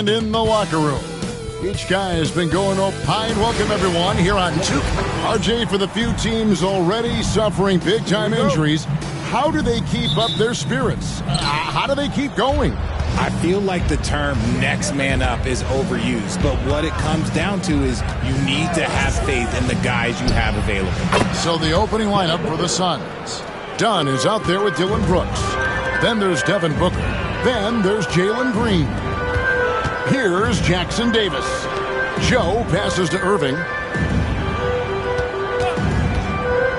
And in the locker room, each guy has been going opine. Welcome, everyone, here on 2K. RJ, for the few teams already suffering big-time injuries, how do they keep up their spirits? How do they keep going? I feel like the term next man up is overused, but what it comes down to is you need to have faith in the guys you have available. So the opening lineup for the Suns. Dunn is out there with Dylan Brooks. Then there's Devin Booker. Then there's Jalen Green. Here's Jackson Davis. Joe passes to Irving.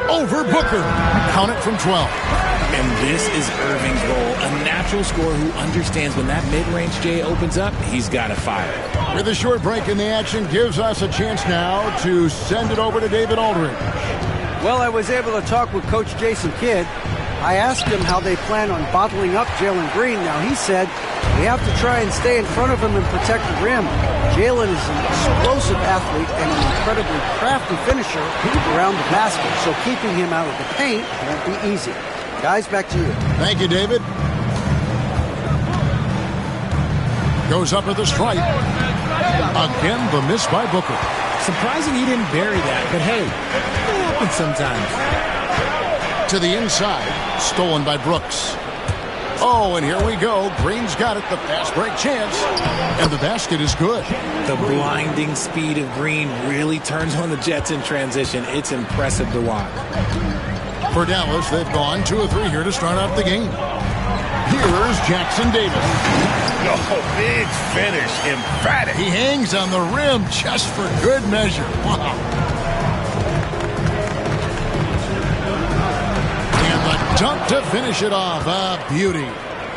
Over Booker. Count it from 12. And this is Irving's role, a natural scorer who understands when that mid-range J opens up, he's got to fire. With a short break in the action, gives us a chance now to send it over to David Aldridge. Well, I was able to talk with Coach Jason Kidd. I asked him how they plan on bottling up Jalen Green. Now, he said we have to try and stay in front of him and protect the rim. Jalen is an explosive athlete and an incredibly crafty finisher around the basket, so keeping him out of the paint won't be easy. Guys, back to you. Thank you, David. Goes up with a strike. Again, the miss by Booker. Surprising he didn't bury that, but hey, it happens sometimes. To the inside, stolen by Brooks. Oh, and here we go. Green's got it, the fast break chance. And the basket is good. The blinding speed of Green really turns on the Jets in transition. It's impressive to watch. For Dallas, they've gone 2 of 3 here to start out the game. Here's Jackson Davis. Oh, big finish, emphatic. He hangs on the rim just for good measure. Wow. And the dunk to finish it off. A beauty.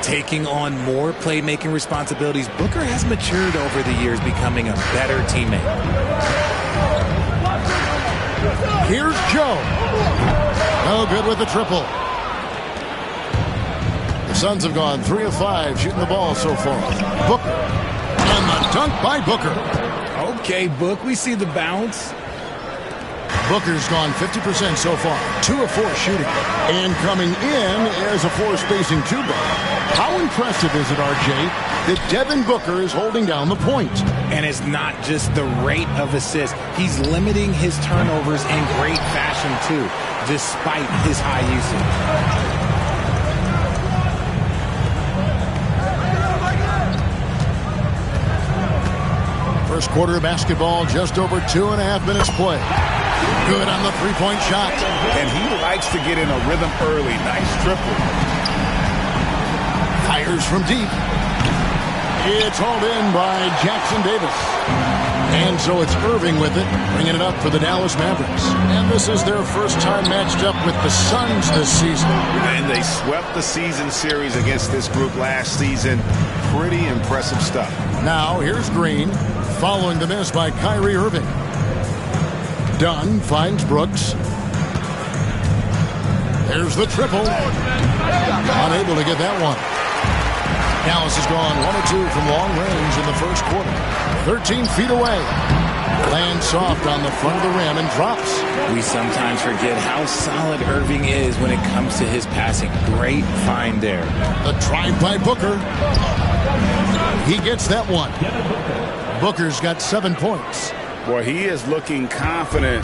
Taking on more playmaking responsibilities, Booker has matured over the years, becoming a better teammate. Here's Joe. No good with the triple. The Suns have gone 3 of 5 shooting the ball so far. Booker. And the dunk by Booker. Okay, Book, we see the bounce. Booker's gone 50% so far. 2 of 4 shooting. And coming in is a 4 spacing 2-ball. How impressive is it, RJ, that Devin Booker is holding down the point? And it's not just the rate of assists. He's limiting his turnovers in great fashion, too, despite his high usage. First quarter of basketball, just over 2.5 minutes play. Good on the three-point shot. And he likes to get in a rhythm early. Nice triple. Fires from deep. It's hauled in by Jackson Davis. And so it's Irving with it, bringing it up for the Dallas Mavericks. And this is their first time matched up with the Suns this season. And they swept the season series against this group last season. Pretty impressive stuff. Now, here's Green, following the miss by Kyrie Irving. Dunn finds Brooks. There's the triple. Unable to get that one. Dallas has gone 1 of 2 from long range in the first quarter. 13 feet away. Lands soft on the front of the rim and drops. We sometimes forget how solid Irving is when it comes to his passing. Great find there. The drive by Booker. He gets that one. Booker's got 7 points. Boy, he is looking confident.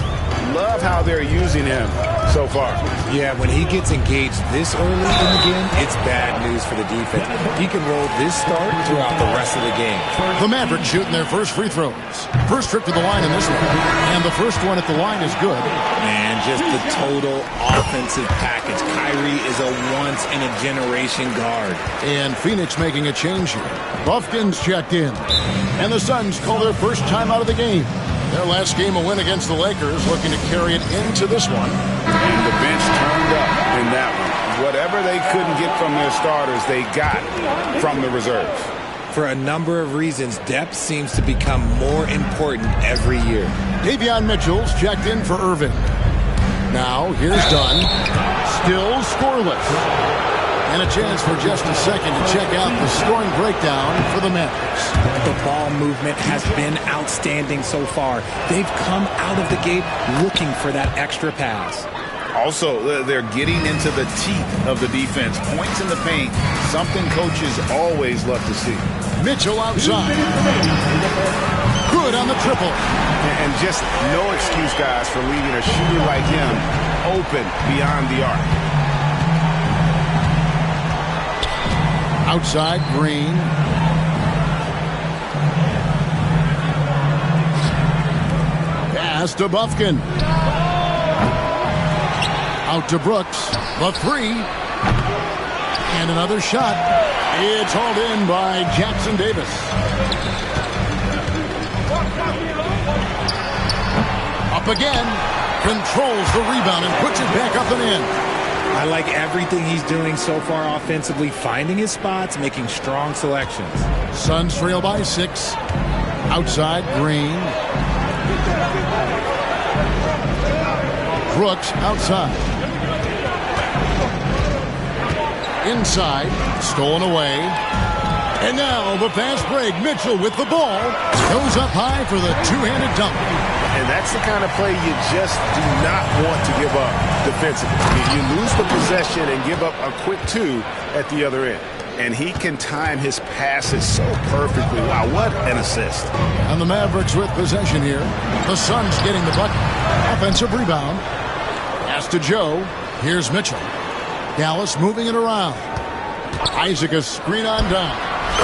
Love how they're using him so far. Yeah, when he gets engaged this early in the game, it's bad news for the defense. He can roll this start throughout the rest of the game. The Mavericks shooting their first free throws. First trip to the line in this one. And the first one at the line is good. And just the total offensive package. Kyrie is a once-in-a-generation guard. And Phoenix making a change here. Buffkin's checked in. And the Suns call their first time out of the game. Their last game, a win against the Lakers, looking to carry it into this one. And the bench turned up in that one. Whatever they couldn't get from their starters, they got from the reserves. For a number of reasons, depth seems to become more important every year. Davion Mitchell's checked in for Irving. Now, here's Dunn. Still scoreless. And a chance for just a second to check out the scoring breakdown for the Mavericks. The ball movement has been outstanding so far. They've come out of the gate looking for that extra pass. Also, they're getting into the teeth of the defense. Points in the paint, something coaches always love to see. Mitchell outside. Good on the triple. And just no excuse, guys, for leaving a shooter like him open beyond the arc. Outside, Green. Pass to Bufkin. Out to Brooks. The three. And another shot. It's hauled in by Jackson Davis. Up again. Controls the rebound and puts it back up and in. I like everything he's doing so far offensively, finding his spots, making strong selections. Suns trail by 6. Outside, Green. Brooks outside. Inside, stolen away. And now the fast break. Mitchell with the ball. Goes up high for the two-handed dunk. And that's the kind of play you just do not want to give up defensively. You lose the possession and give up a quick 2 at the other end. And he can time his passes so perfectly. Wow, what an assist. And the Mavericks with possession here. The Suns getting the bucket. Offensive rebound. Pass to Joe. Here's Mitchell. Dallas moving it around. Isaac a screen on down.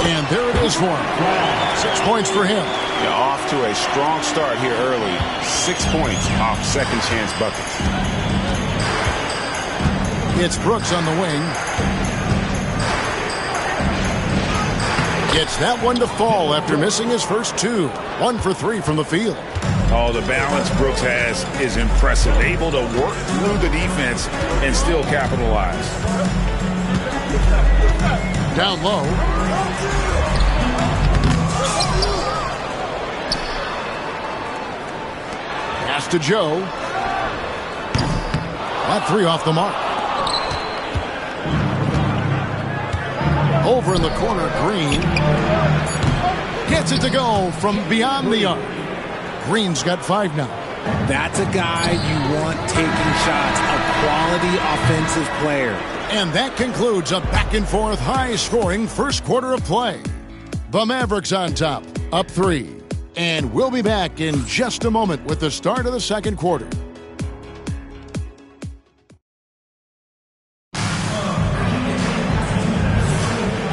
And there it is for him. 6 points for him. Yeah, off to a strong start here early. 6 points off second chance buckets. It's Brooks on the wing. Gets that one to fall after missing his first 2. 1 for 3 from the field. Oh, the balance Brooks has is impressive. Able to work through the defense and still capitalize. Down low. Pass to Joe. That 3 off the mark. Over in the corner, Green. Gets it to go from beyond the arc. Green's got 5 now. That's a guy you want taking shots, a quality offensive player. And that concludes a back-and-forth, high-scoring first quarter of play. The Mavericks on top, up 3. And we'll be back in just a moment with the start of the second quarter.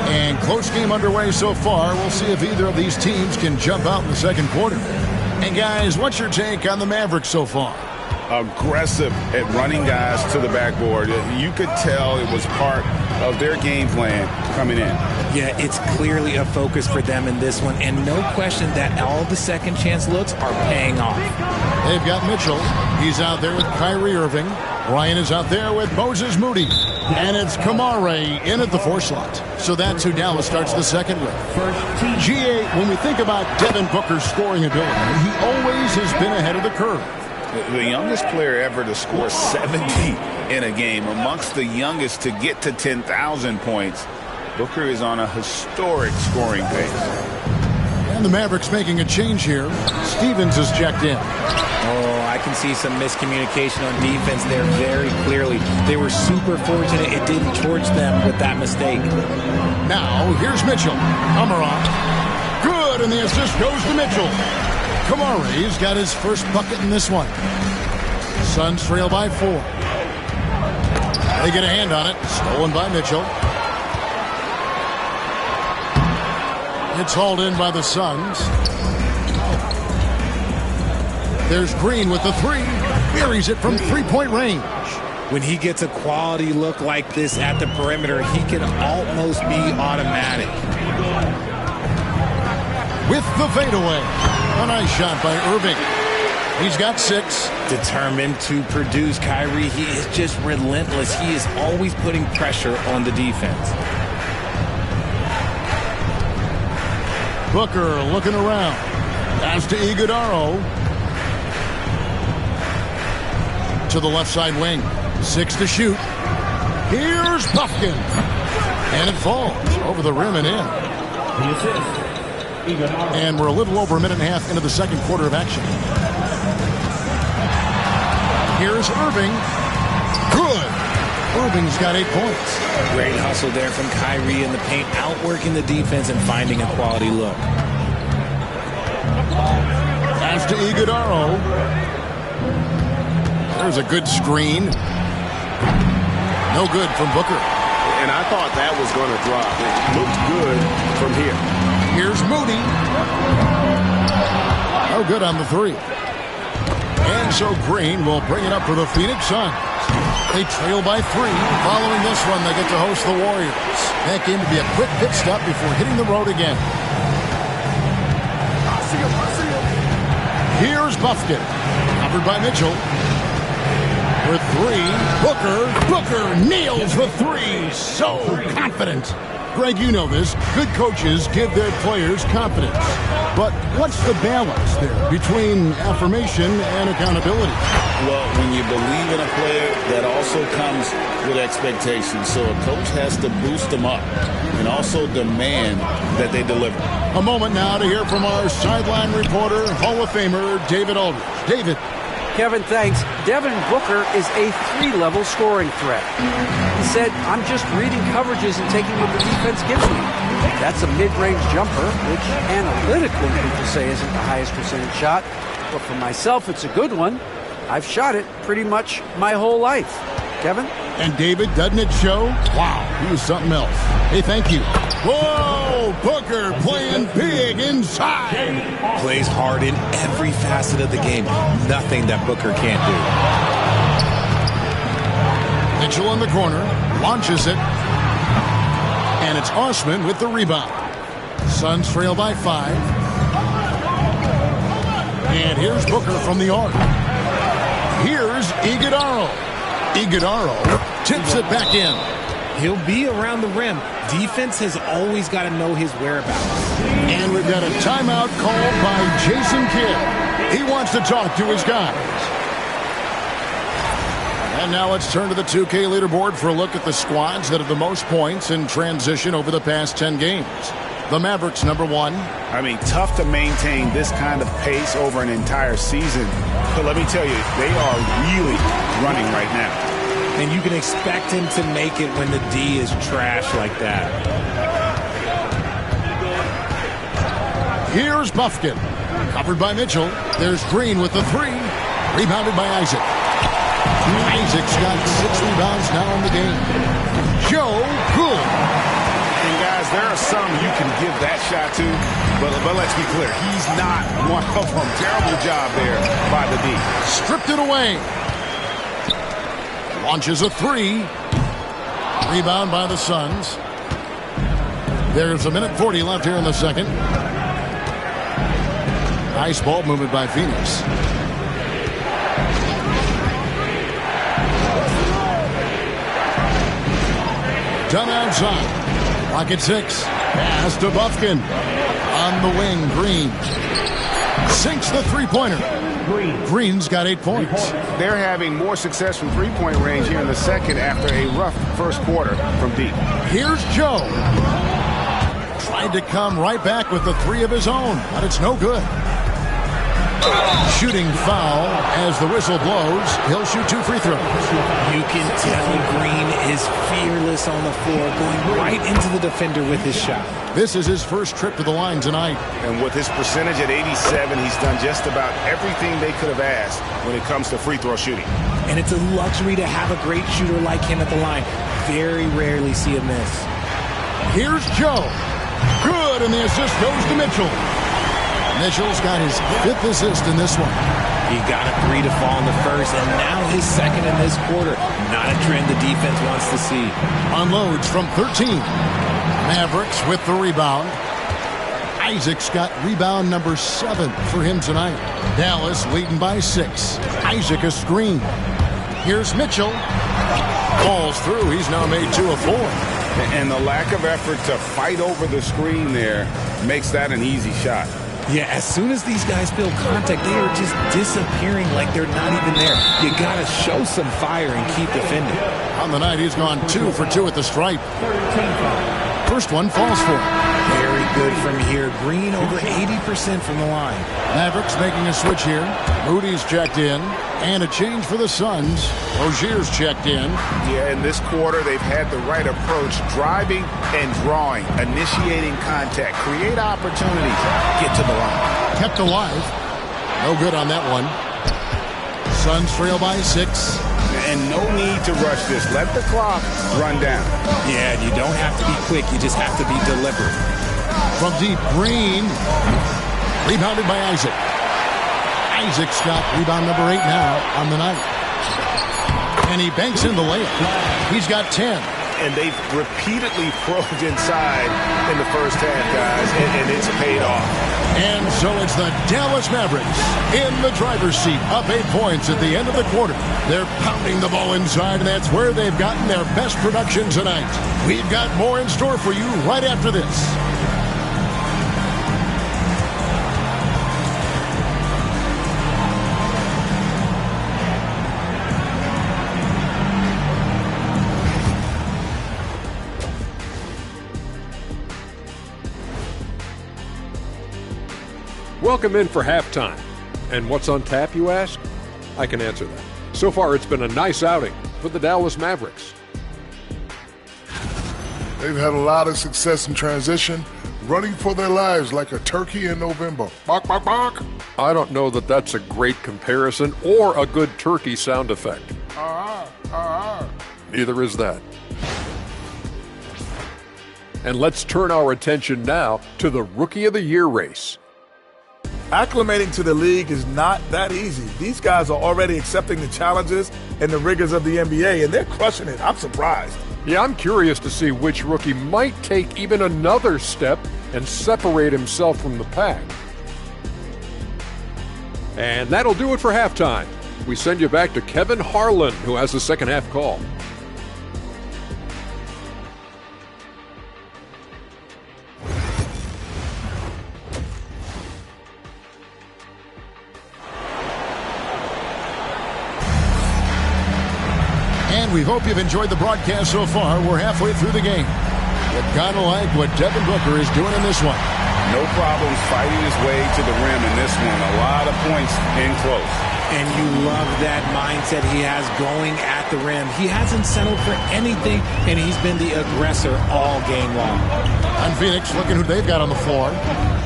And close game underway so far. We'll see if either of these teams can jump out in the second quarter. And guys, what's your take on the Mavericks so far? Aggressive at running guys to the backboard. You could tell it was part of their game plan coming in. Yeah, it's clearly a focus for them in this one, and no question that all the second chance looks are paying off. They've got Mitchell. He's out there with Kyrie Irving. Ryan is out there with Moses Moody. And it's Kamare in at the 4 slot. So that's who Dallas starts the second with. GA, when we think about Devin Booker's scoring ability, he always has been ahead of the curve. The youngest player ever to score 70 in a game, amongst the youngest to get to 10,000 points. Booker is on a historic scoring pace. And the Mavericks making a change here. Stevens is checked in. Oh, I can see some miscommunication on defense there very clearly. They were super fortunate it didn't torch them with that mistake. Now, here's Mitchell. Amaran. Good, and the assist goes to Mitchell. Kamare's got his first bucket in this one. Suns trail by 4. They get a hand on it. Stolen by Mitchell. It's hauled in by the Suns. There's Green with the 3. Buries it from 3-point range. When he gets a quality look like this at the perimeter, he can almost be automatic. With the fadeaway. A nice shot by Irving. He's got 6. Determined to produce. Kyrie, he is just relentless. He is always putting pressure on the defense. Booker looking around. Pass to Iguodala. To the left side wing. 6 to shoot. Here's Bufkin. And it falls over the rim and in. And we're a little over a minute and a half into the second quarter of action. Here's Irving. Good. Irving's got 8 points. Great hustle there from Kyrie in the paint, outworking the defense and finding a quality look. Pass to Iguodaro. There's a good screen. No good from Booker. And I thought that was going to drop. It looked good from here. Here's Moody. No good on the 3. And so Green will bring it up for the Phoenix Suns. They trail by 3. Following this one, they get to host the Warriors. That game will be a quick pit stop before hitting the road again. Here's Buffkin. Covered by Mitchell. For 3. Booker nails the 3. So confident. Greg, you know this. Good coaches give their players confidence. But what's the balance there between affirmation and accountability? Well, when you believe in a player, that also comes with expectations. So a coach has to boost them up and also demand that they deliver. A moment now to hear from our sideline reporter, Hall of Famer David Aldridge. David. Kevin, thanks. Devin Booker is a 3-level scoring threat. He said, I'm just reading coverages and taking what the defense gives me. That's a mid-range jumper, which analytically people say isn't the highest percentage shot. But for myself, it's a good one. I've shot it pretty much my whole life. Kevin? And David, doesn't it show? Wow, he was something else. Hey, thank you. Whoa, Booker playing big inside. Plays hard in every facet of the game. Nothing that Booker can't do. Mitchell in the corner, launches it. And it's Osman with the rebound. Suns trail by 5. And here's Booker from the arc. Here's Iguodaro. Iguodaro tips it back in. He'll be around the rim. Defense has always got to know his whereabouts. And we've got a timeout called by Jason Kidd. He wants to talk to his guys. And now let's turn to the 2K leaderboard for a look at the squads that have the most points in transition over the past 10 games. The Mavericks, number 1. I mean, tough to maintain this kind of pace over an entire season. But let me tell you, they are really running right now. And you can expect him to make it when the D is trash like that. Here's Buffkin. Covered by Mitchell. There's Green with the 3. Rebounded by Isaac. Isaac's got 6 rebounds now in the game. Joe Good. And guys, there are some you can give that shot to, but let's be clear, he's not one of them. Terrible job there by the D. Stripped it away. Launches a 3. Rebound by the Suns. There's a minute 40 left here in the second. Nice ball movement by Phoenix. Done outside. Clock at 6. Pass to Buffkin. On the wing, Green. Sinks the three-pointer. Green's got 8 points. They're having more success from three-point range here in the second after a rough first quarter from deep. Here's Joe. Tried to come right back with the 3 of his own, but it's no good. Shooting foul as the whistle blows. He'll shoot 2 free throws. You can tell Green is fearless on the floor, going right into the defender with his shot. This is his first trip to the line tonight. And with his percentage at 87, he's done just about everything they could have asked when it comes to free throw shooting. And it's a luxury to have a great shooter like him at the line. Very rarely see a miss. Here's Joe. Good, and the assist goes to Mitchell. Mitchell's got his 5th assist in this one. He got a 3 to fall in the first, and now his 2nd in this quarter. Not a trend the defense wants to see. Unloads from 13. Mavericks with the rebound. Isaac's got rebound number 7 for him tonight. Dallas leading by 6. Isaac a screen. Here's Mitchell. Falls through. He's now made 2 of 4. And the lack of effort to fight over the screen there makes that an easy shot. Yeah, as soon as these guys feel contact, they are just disappearing like they're not even there. You got to show some fire and keep defending. On the night, he's gone 2 for 2 at the stripe. First one falls for him. Very good from here. Green over 80% from the line. Mavericks making a switch here. Moody's checked in. And a change for the Suns. Rozier's checked in. Yeah, in this quarter, they've had the right approach, driving and drawing, initiating contact, create opportunities, get to the line. Kept alive. No good on that one. Suns trail by 6. And no need to rush this. Let the clock run down. Yeah, you don't have to be quick. You just have to be deliberate. From deep, Green. Rebounded by Isaac. Isaac's got rebound number 8 now on the night. And he banks in the layup. He's got 10. And they've repeatedly probed inside in the first half, guys, and it's paid off. And so it's the Dallas Mavericks in the driver's seat, up 8 points at the end of the quarter. They're pounding the ball inside, and that's where they've gotten their best production tonight. We've got more in store for you right after this. Welcome in for halftime. And what's on tap, you ask? I can answer that. So far, it's been a nice outing for the Dallas Mavericks. They've had a lot of success in transition, running for their lives like a turkey in November. Bark, bark, bark. I don't know that that's a great comparison or a good turkey sound effect. Neither is that. And let's turn our attention now to the Rookie of the Year race. Acclimating to the league is not that easy. These guys are already accepting the challenges and the rigors of the NBA, and they're crushing it. I'm surprised. Yeah, I'm curious to see which rookie might take even another step and separate himself from the pack. And that'll do it for halftime. We send you back to Kevin Harlan, who has the second half call. We hope you've enjoyed the broadcast so far. We're halfway through the game. You've got to like what Devin Booker is doing in this one. No problems fighting his way to the rim in this one. A lot of points in close. And you love that mindset he has going at the rim. He hasn't settled for anything, and he's been the aggressor all game long. On Phoenix, looking who they've got on the floor.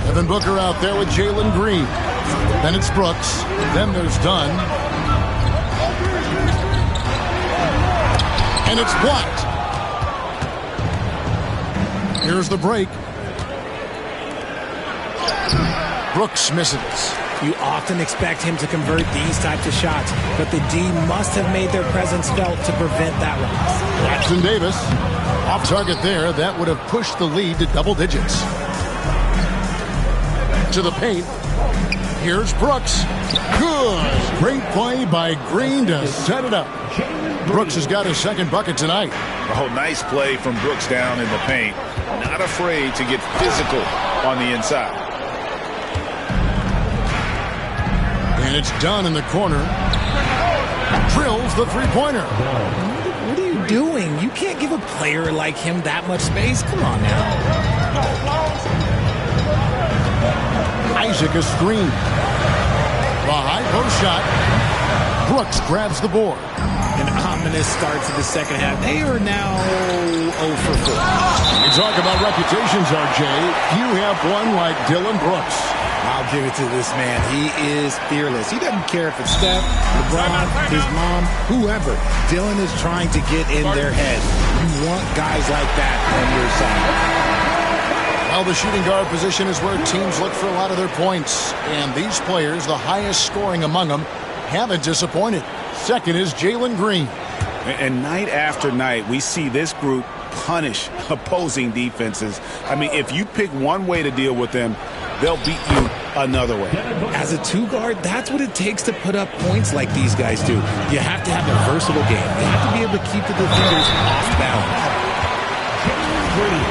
Devin Booker out there with Jalen Green. Then it's Brooks. Then there's Dunn. And it's blocked. Here's the break. Brooks misses. You often expect him to convert these types of shots, but the D must have made their presence felt to prevent that one. Jackson Davis off target there. That would have pushed the lead to double digits. To the paint. Here's Brooks. Good. Great play by Green to set it up. Brooks has got his second bucket tonight. Oh, nice play from Brooks down in the paint. Not afraid to get physical on the inside. And it's Dunn in the corner. Drills the three-pointer. What are you doing? You can't give a player like him that much space. Come on now. Isaac a screen. The high post shot. Brooks grabs the board. An ominous start to the second half. They are now 0 for 4. You talk about reputations, RJ. You have one like Dylan Brooks. I'll give it to this man. He is fearless. He doesn't care if it's Steph, LeBron, his mom, whoever. Dylan is trying to get in their head. You want guys like that on your side. Well, the shooting guard position is where teams look for a lot of their points. And these players, the highest scoring among them, haven't disappointed. Second is Jalen Green. And night after night, we see this group punish opposing defenses. I mean, if you pick one way to deal with them, they'll beat you another way. As a two-guard, that's what it takes to put up points like these guys do. You have to have a versatile game. You have to be able to keep the defenders off balance.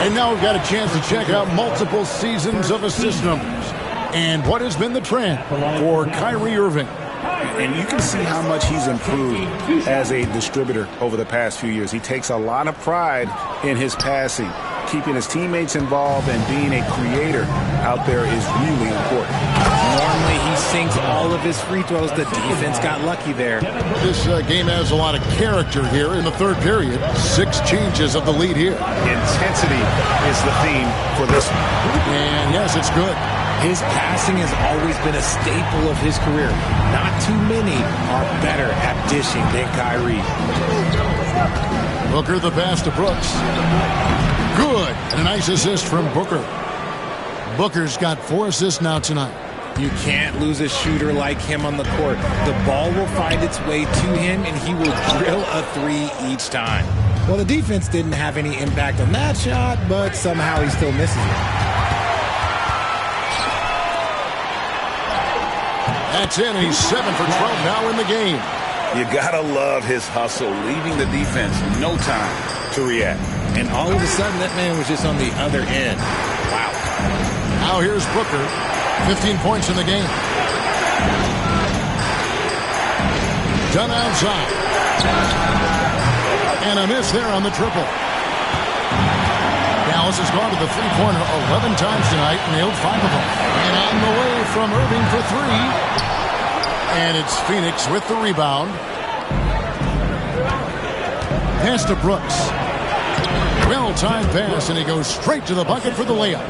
And now we've got a chance to check out multiple seasons of assist numbers. And what has been the trend for Kyrie Irving? And you can see how much he's improved as a distributor over the past few years. He takes a lot of pride in his passing. keeping his teammates involved and being a creator out there is really important. Normally he sinks all of his free throws. The defense got lucky there. This game has a lot of character here in the third period. 6 changes of the lead here. Intensity is the theme for this one. And yes, it's good. His passing has always been a staple of his career. Not too many are better at dishing than Kyrie. Booker the pass to Brooks. Good. And a nice assist from Booker. Booker's got 4 assists now tonight. You can't lose a shooter like him on the court. The ball will find its way to him, and he will drill a 3 each time. Well, the defense didn't have any impact on that shot, but somehow he still misses it. That's in, and he's 7 for 12 now in the game. You gotta love his hustle, leaving the defense no time to react. And all of a sudden, that man was just on the other end. Wow. Now here's Booker. 15 points in the game. Done outside. And a miss there on the triple. Dallas has gone to the three-pointer 11 times tonight, nailed 5 of them. And on the way from Irving for 3. And it's Phoenix with the rebound. Pass to Brooks. Well-timed pass, and he goes straight to the bucket for the layup.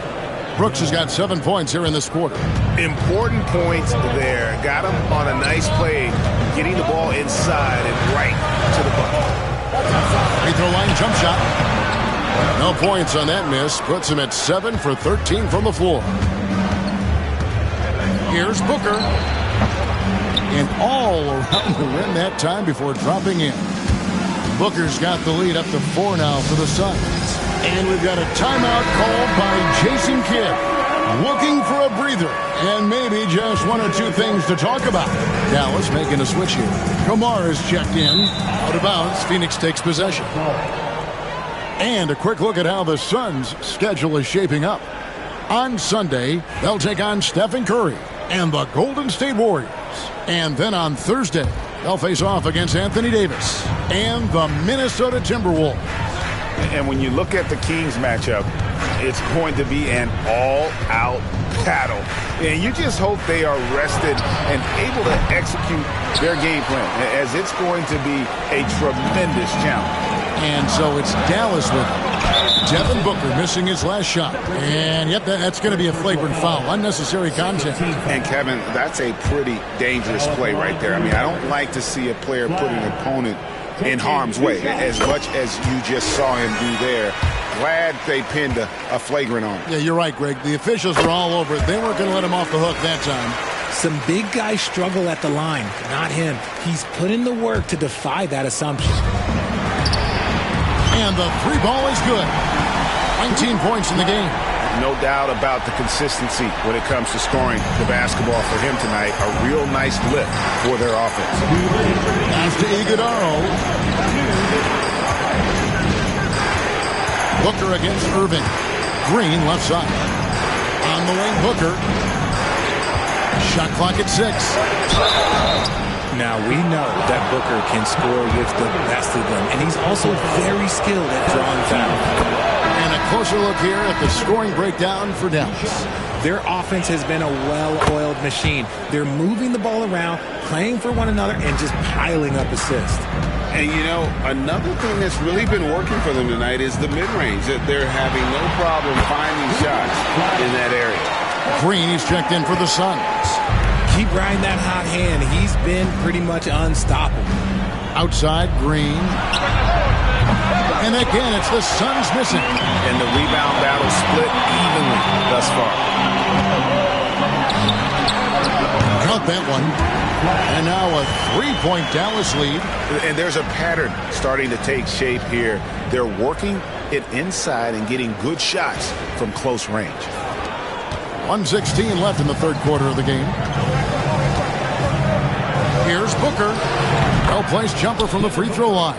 Brooks has got 7 points here in this quarter. Important points there. Got him on a nice play, getting the ball inside and right to the bucket. Free throw line jump shot. No points on that miss. Puts him at 7 for 13 from the floor. Here's Booker. And all around the rim that time before dropping in. Booker's got the lead up to 4 now for the Suns. And we've got a timeout called by Jason Kidd. Looking for a breather and maybe just 1 or 2 things to talk about. Dallas making a switch here. Kamara's checked in. Out of bounds. Phoenix takes possession. And a quick look at how the Suns' schedule is shaping up. On Sunday, they'll take on Stephen Curry and the Golden State Warriors. And then on Thursday, they'll face off against Anthony Davis and the Minnesota Timberwolves. And when you look at the Kings matchup, it's going to be an all-out battle. And you just hope they are rested and able to execute their game plan, as it's going to be a tremendous challenge. And so it's Dallas with him. Devin Booker missing his last shot. And yet that's going to be a flagrant foul. Unnecessary contact. And, Kevin, that's a pretty dangerous play right there. I mean, I don't like to see a player put an opponent in harm's way, as much as you just saw him do there. Glad they pinned a flagrant on him. Yeah, you're right, Greg. The officials were all over it. They weren't going to let him off the hook that time. Some big guys struggle at the line. Not him. He's put in the work to defy that assumption. And the 3 ball is good. 19 points in the game. No doubt about the consistency when it comes to scoring the basketball for him tonight. A real nice lift for their offense. Pass to Iguodala. Booker against Irving. Green left side. On the wing, Booker. Shot clock at 6. Now, we know that Booker can score with the best of them, and he's also very skilled at drawing fouls. And a closer look here at the scoring breakdown for Dallas. Their offense has been a well-oiled machine. They're moving the ball around, playing for one another, and just piling up assists. And, you know, another thing that's really been working for them tonight is the mid-range. They're having no problem finding shots in that area. Green is checked in for the Suns. Keep riding that hot hand. He's been pretty much unstoppable. Outside, Green. And again, it's the Suns missing. And the rebound battle split evenly thus far. Count that one. And now a 3-point Dallas lead. And there's a pattern starting to take shape here. They're working it inside and getting good shots from close range. 1:16 left in the third quarter of the game. Here's Booker. Well-placed jumper from the free throw line.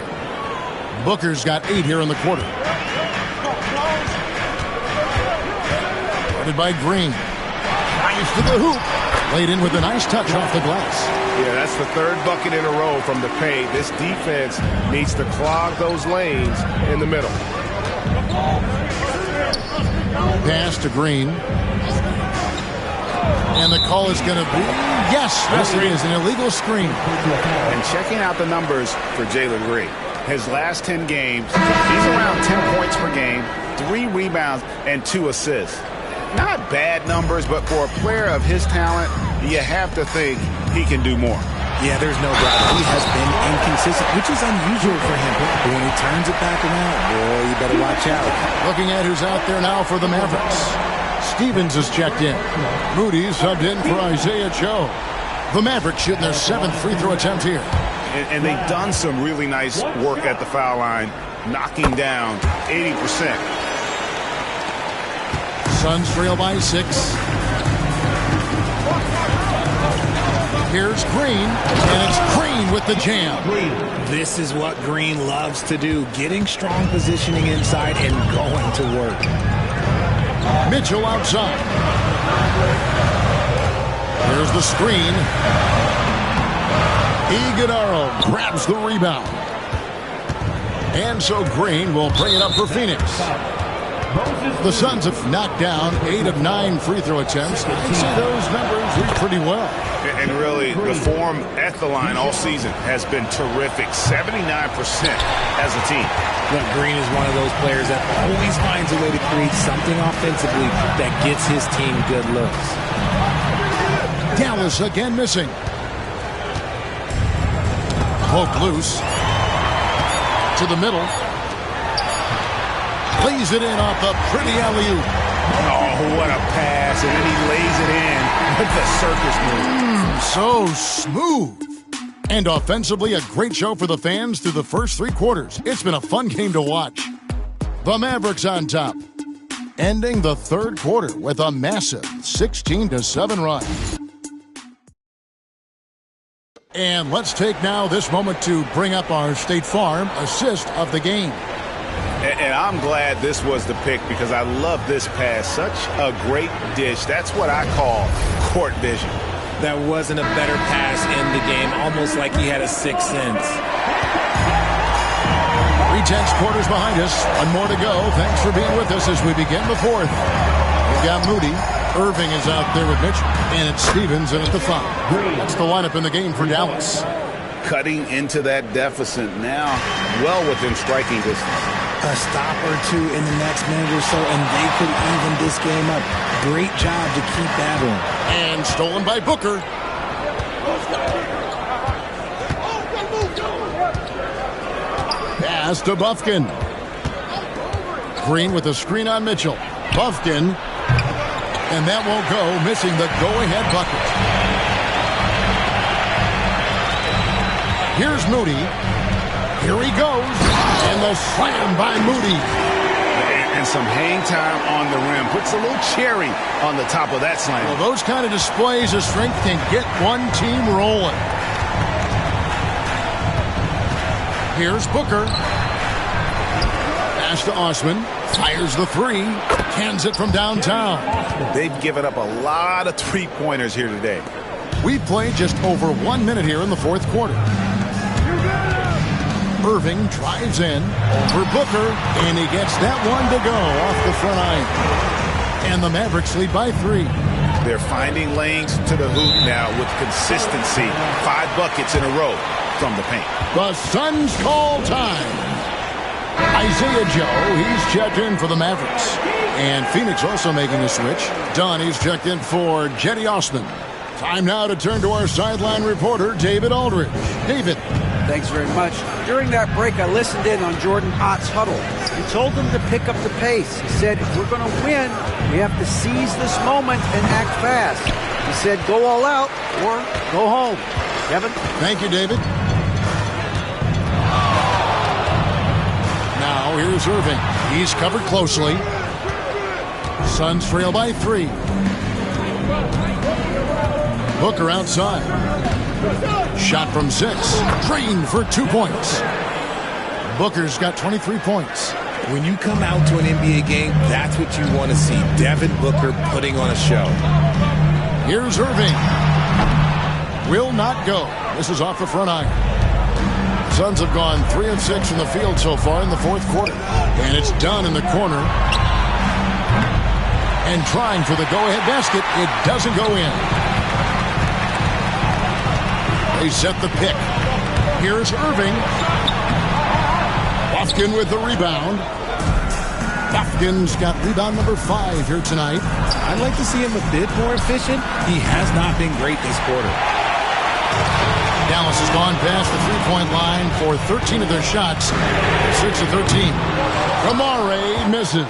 Booker's got 8 here in the quarter. Guarded by Green. Nice to the hoop. Laid in with a nice touch off the glass. Yeah, that's the third bucket in a row from the paint. This defense needs to clog those lanes in the middle. Pass to Green. And the call is going to be, yes, it is an illegal screen. And checking out the numbers for Jalen Green. His last 10 games, he's around 10 points per game, 3 rebounds, and 2 assists. Not bad numbers, but for a player of his talent, you have to think he can do more. Yeah, there's no doubt he has been inconsistent, which is unusual for him. But when he turns it back around, boy, you better watch out. Looking at who's out there now for the Mavericks. Stevens is checked in. Moody subbed in for Isaiah Joe. The Mavericks shooting their 7th free throw attempt here. And they've done some really nice work at the foul line, knocking down 80%. Suns trail by 6. Here's Green, and it's Green with the jam. This is what Green loves to do, getting strong positioning inside and going to work. Mitchell outside. Here's the screen. Iguodala grabs the rebound. And so Green will bring it up for Phoenix. The Suns have knocked down 8 of 9 free throw attempts. I see those numbers read pretty well. And really, the form at the line all season has been terrific. 79% as a team. Look, Green is one of those players that always finds a way to create something offensively that gets his team good looks. Dallas again missing. Poke loose. To the middle. Lays it in off the pretty alley-oop. Oh, what a pass. And then he lays it in with the circus move. So smooth. And offensively, a great show for the fans through the first 3 quarters. It's been a fun game to watch. The Mavericks on top, ending the 3rd quarter with a massive 16-7 run. And let's take now this moment to bring up our State Farm assist of the game. And I'm glad this was the pick because I love this pass. Such a great dish. That's what I call court vision. There wasn't a better pass in the game, almost like he had a 6th sense. 3/10 quarters behind us. 1 more to go. Thanks for being with us as we begin the 4th. We've got Moody. Irving is out there with Mitchell. And it's Stevens in at the 5. That's the lineup in the game for Dallas. Cutting into that deficit now, well within striking distance. A stop or 2 in the next minute or so, and they could even this game up. Great job to keep that on. And stolen by Booker. Pass to Buffkin. Green with a screen on Mitchell. Buffkin. And that won't go, missing the go-ahead bucket. Here's Moody. Here he goes. And the slam by Moody. And some hang time on the rim. Puts a little cherry on the top of that slam. Well, those kind of displays of strength can get one team rolling. Here's Booker. Pass to Osman. Fires the 3. Cans it from downtown. They've given up a lot of 3-pointers here today. We played just over 1 minute here in the 4th quarter. Irving drives in over Booker, and he gets that one to go off the front iron. And the Mavericks lead by 3. They're finding lanes to the hoop now with consistency. 5 buckets in a row from the paint. The Suns call time. Isaiah Joe, he's checked in for the Mavericks. And Phoenix also making a switch. Donnie's checked in for Jetty Osman. Time now to turn to our sideline reporter, David Aldridge. David. Thanks very much. During that break, I listened in on Jordan Ott's huddle. He told them to pick up the pace. He said, if we're going to win, we have to seize this moment and act fast. He said, go all out or go home. Kevin? Thank you, David. Now, here's Irving. He's covered closely. Suns trail by 3. Booker outside. Shot from 6. Green for 2 points. Booker's got 23 points. When you come out to an NBA game, that's what you want to see. Devin Booker putting on a show. Here's Irving. Will not go. This is off the front iron. Suns have gone 3 of 6 from the field so far in the 4th quarter. And it's done in the corner. And trying for the go-ahead basket. It doesn't go in. They set the pick. Here's Irving. Lofgren with the rebound. Lofgren's got rebound number 5 here tonight. I'd like to see him a bit more efficient. He has not been great this quarter. Dallas has gone past the three-point line for 13 of their shots. 6 of 13. Kamare misses.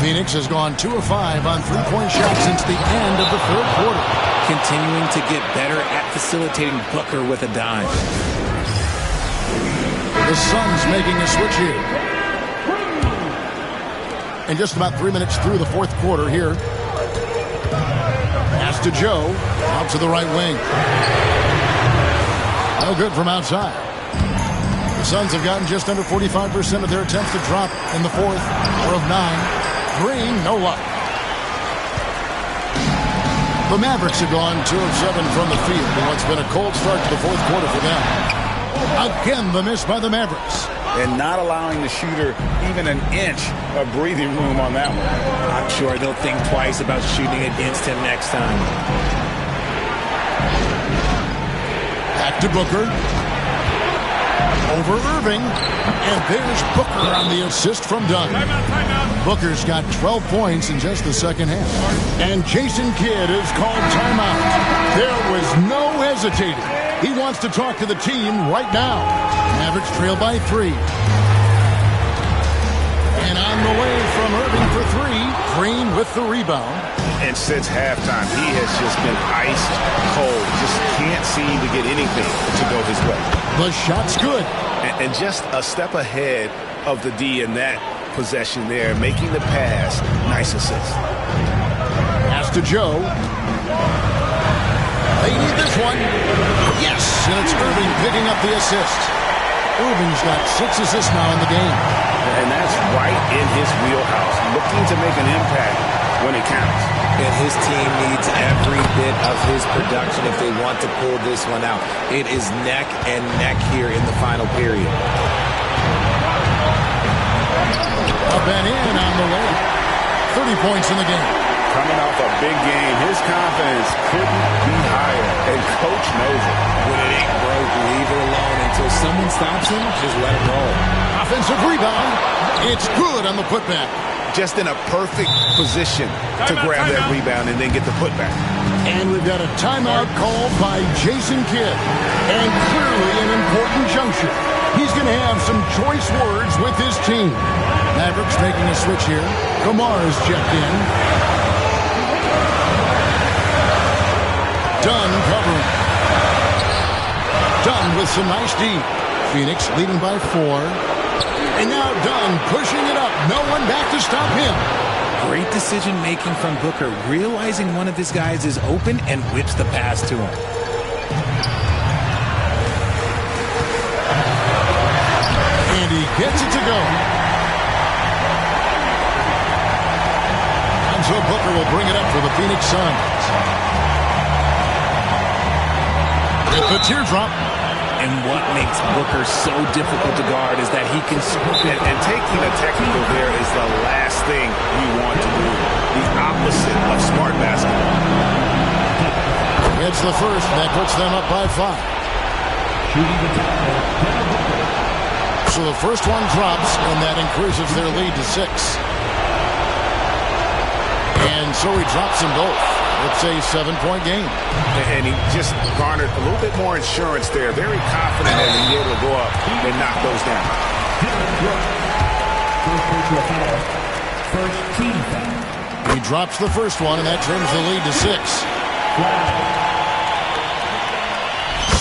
Phoenix has gone 2 of 5 on three-point shots since the end of the third quarter. Continuing to get better at facilitating Booker with a dime. The Suns making a switch here. And just about 3 minutes through the fourth quarter here. Pass to Joe. Out to the right wing. No good from outside. The Suns have gotten just under 45% of their attempts to drop in the fourth. 4 of 9. Green, no luck. The Mavericks have gone 2 of 7 from the field in what's been a cold start to the fourth quarter for them. Again, the miss by the Mavericks. And not allowing the shooter even an inch of breathing room on that one. I'm sure they'll think twice about shooting against him next time. Back to Booker. Over Irving. And there's Booker on the assist from Dunn. Timeout. Booker's got 12 points in just the second half. And Jason Kidd has called timeout. There was no hesitating. He wants to talk to the team right now. Mavericks trail by 3. And on the way from Irving for 3. Green with the rebound. And since halftime, he has just been iced cold. Just can't seem to get anything to go his way. The shot's good. And just a step ahead of the D in that possession there, making the pass. Nice assist. Pass to Joe. They need this one. Yes, and it's Irving picking up the assist. Irving's got 6 assists now in the game. And that's right in his wheelhouse, looking to make an impact when it counts. And his team needs every bit of his production if they want to pull this one out. It is neck and neck here in the final period. Up and in on the way. 30 points in the game. Coming off a big game, his confidence couldn't be higher, and Coach knows it. When it ain't broke, leave it alone until someone stops him. Just let it roll. Offensive rebound. It's good on the putback. Just in a perfect position to grab that rebound and then get the putback. And we've got a timeout called by Jason Kidd. And clearly an important juncture. He's going to have some choice words with his team. Mavericks making a switch here. Kamar's checked in. Dunn covering. Dunn with some nice D. Phoenix leading by 4. And now Dunn pushing it up. No one back to stop him. Great decision-making from Booker, realizing one of his guys is open and whips the pass to him. And he gets it to go. And so Booker will bring it up for the Phoenix Suns. With the teardrop. And what makes Booker so difficult to guard is that he can swoop it. And taking a technical there is the last thing you want to do. The opposite of smart basketball. It's the first, and that puts them up by 5. So the first one drops, and that increases their lead to 6. And so he drops them both. It's a 7-point game. And he just garnered a little bit more insurance there. Very confident in being able to go up and knock those down. He drops the first one, and that turns the lead to 6.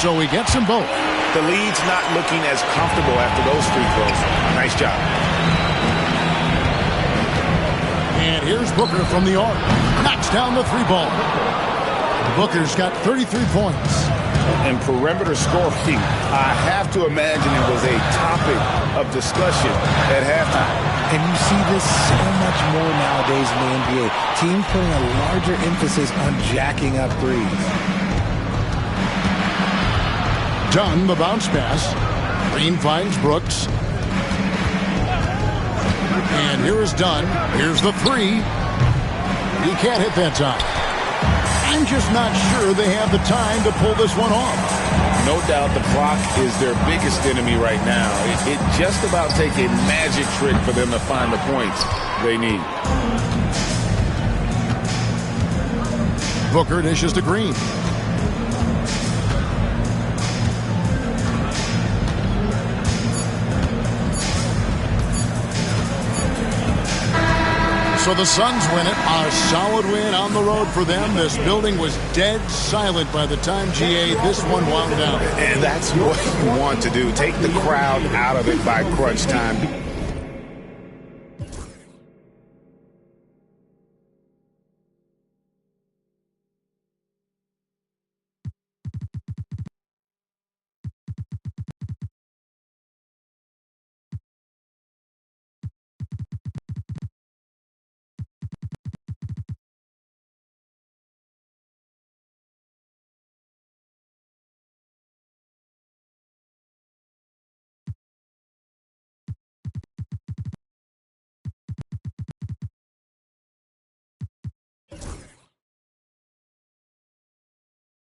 So he gets them both. The lead's not looking as comfortable after those free throws. Nice job. And here's Booker from the arc. Knocks down the 3-ball. Booker's got 33 points. And perimeter scoring, I have to imagine it was a topic of discussion at halftime. And you see this so much more nowadays in the NBA. Teams putting a larger emphasis on jacking up threes. Dunn, the bounce pass. Green finds Brooks. And here is Dunn. Here's the 3. He can't hit that time. I'm just not sure they have the time to pull this one off. No doubt the clock is their biggest enemy right now. It just about takes a magic trick for them to find the points they need. Booker dishes to Green. So the Suns win it. A solid win on the road for them. This building was dead silent by the time, GA, this one wound down. And that's what you want to do. Take the crowd out of it by crunch time.